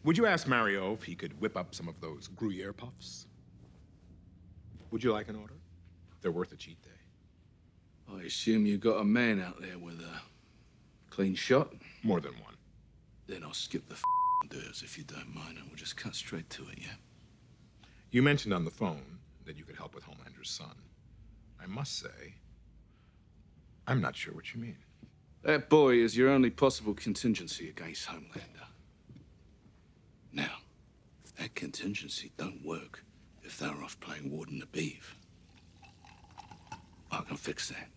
Would you ask Mario if he could whip up some of those Gruyere puffs? Would you like an order? They're worth a cheat day. I assume you got a man out there with a clean shot? More than one. Then I'll skip the doors if you don't mind, and we'll just cut straight to it, yeah? You mentioned on the phone that you could help with Homelander's son. I must say, I'm not sure what you mean. That boy is your only possible contingency against Homelander. Now, that contingency don't work if they're off playing Warden the Beef. I can fix that.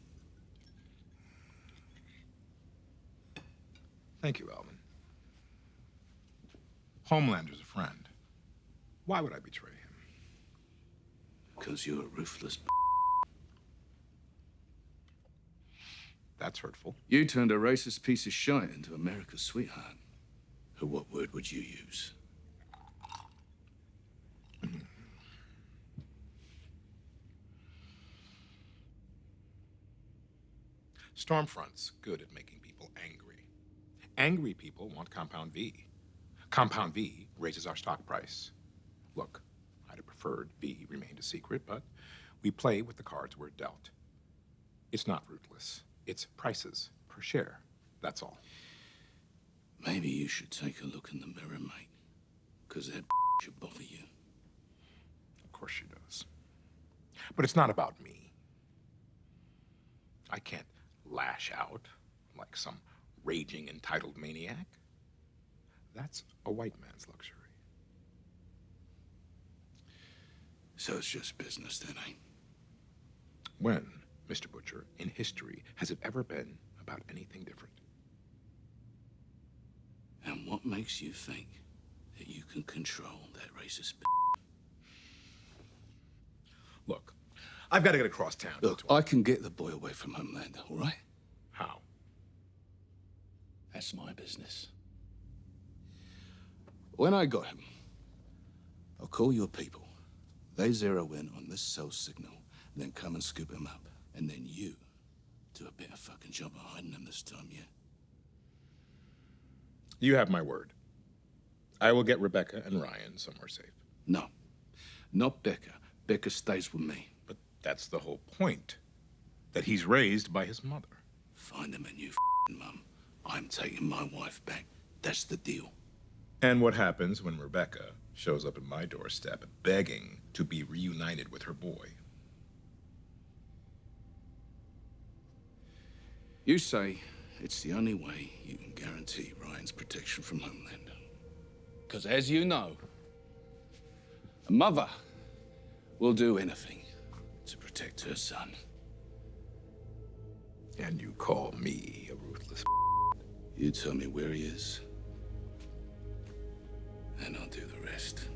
Thank you, Alvin. Homelander's a friend. Why would I betray him? Because you're a ruthless That's hurtful. You turned a racist piece of shit into America's sweetheart. What word would you use? Stormfront's good at making people angry. Angry people want Compound V. Compound V raises our stock price. Look, I'd have preferred V remained a secret, but we play with the cards we're dealt. It's not ruthless. It's prices per share. That's all. Maybe you should take a look in the mirror, mate. Because that should bother you. Of course she does. But it's not about me. I can't lash out like some raging entitled maniac. That's a white man's luxury. So it's just business then, eh? When, Mr. Butcher, in history, has it ever been about anything different? And what makes you think that you can control that racist Look, I've got to get across town. Look, I can get the boy away from Homelander, all right? How? That's my business. When I got him, I'll call your people. They zero in on this cell signal, then come and scoop him up. And then you do a better fucking job of hiding him this time, yeah? You have my word. I will get Rebecca and Ryan somewhere safe. No, not Becca. Becca stays with me. But that's the whole point. That he's raised by his mother. Find him a new mum. I'm taking my wife back. That's the deal. And what happens when Rebecca shows up at my doorstep begging to be reunited with her boy? You say it's the only way you can guarantee Ryan's protection from Homelander. Because as you know, a mother will do anything to protect her son. And you call me a ruthless You tell me where he is, and I'll do the rest.